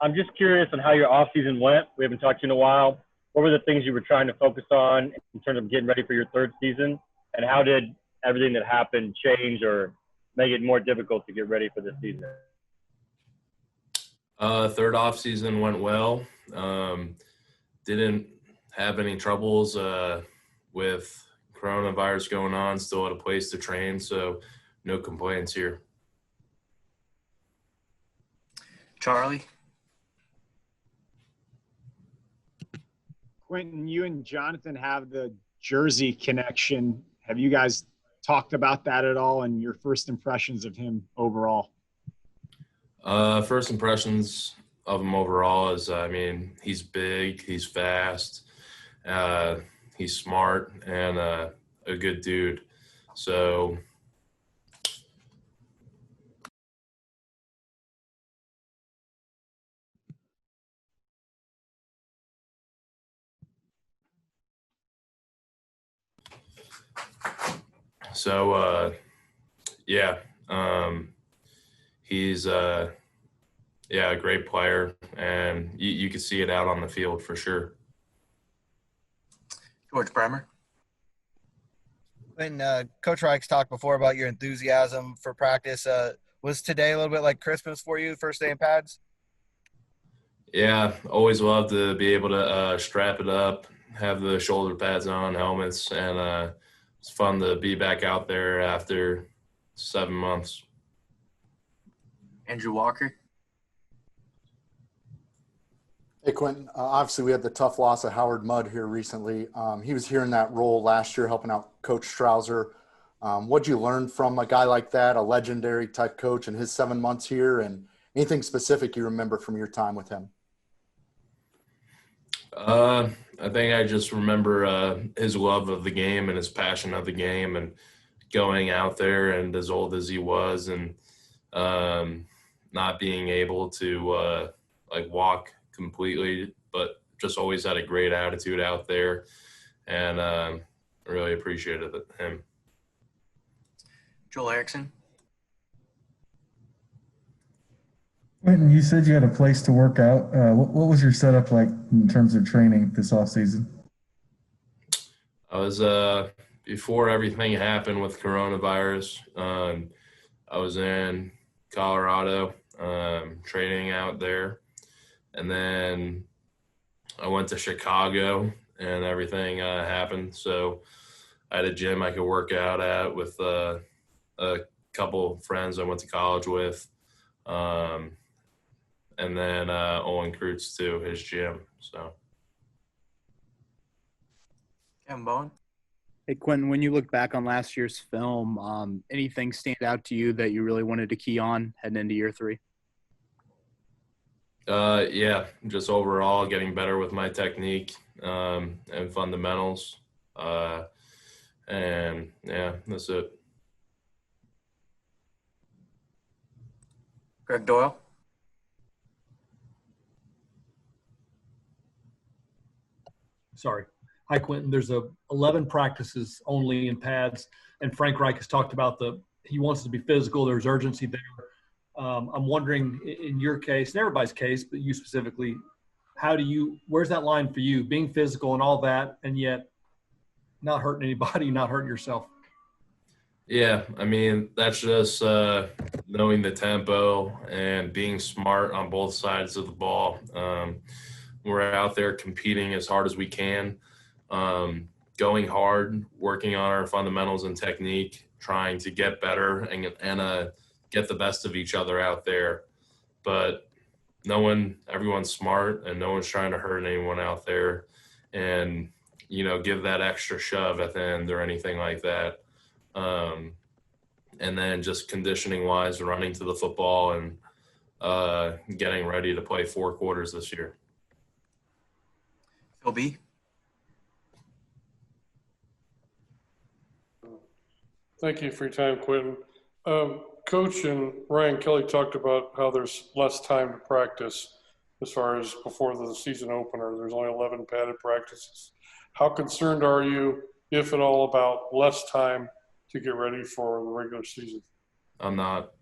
I'm just curious on how your off season went. We haven't talked to you in a while. What were the things you were trying to focus on in terms of getting ready for your third season? And how did everything that happened change or make it more difficult to get ready for this season? Third off season went well. Didn't have any troubles with coronavirus going on. Still had a place to train, so no complaints here. Charlie? Quenton, you and Jonathan have the Jersey connection. Have you guys talked about that at all and your first impressions of him overall? First impressions of him overall is, he's big, he's fast, he's smart, and a good dude. So he's a great player, and you can see it out on the field for sure. George Bremer? When Coach Reich's talked before about your enthusiasm for practice, was today a little bit like Christmas for you, first day in pads? Yeah, always love to be able to strap it up, have the shoulder pads on, helmets, and it's fun to be back out there after 7 months. Andrew Walker? Hey, Quenton. Obviously, we had the tough loss of Howard Mudd here recently. He was here in that role last year helping out Coach Strouser. What'd you learn from a guy like that, a legendary type coach in his 7 months here, and anything specific you remember from your time with him? I think I just remember his love of the game and his passion of the game and going out there and as old as he was and not being able to walk completely, but just always had a great attitude out there, and really appreciated him. Joel Erickson? Quenton, you said you had a place to work out. What was your setup like in terms of training this offseason? I was before everything happened with coronavirus. I was in Colorado training out there, and then I went to Chicago and everything happened. So I had a gym I could work out at with a couple friends I went to college with. And then Owen Kreutz too, his gym. So. Kevin Bowen? Hey, Quenton, when you look back on last year's film, anything stand out to you that you really wanted to key on heading into year 3? Just overall getting better with my technique and fundamentals. And, that's it. Greg Doyle? Sorry. Hi, Quenton. There's 11 practices only in pads, and Frank Reich has talked about he wants to be physical. There's urgency there. I'm wondering, in your case, and everybody's case, but you specifically, where's that line for you, being physical and all that, and yet not hurting anybody, not hurting yourself? Yeah, that's just knowing the tempo and being smart on both sides of the ball. We're out there competing as hard as we can, going hard, working on our fundamentals and technique, trying to get better and get the best of each other out there. But everyone's smart and no one's trying to hurt anyone out there and, give that extra shove at the end or anything like that. And then just conditioning-wise, running to the football and getting ready to play 4 quarters this year. Phil B? Thank you for your time, Quenton. Coach and Ryan Kelly talked about how there's less time to practice as far as before the season opener. There's only 11 padded practices. How concerned are you, if at all, about less time to get ready for the regular season? I'm not.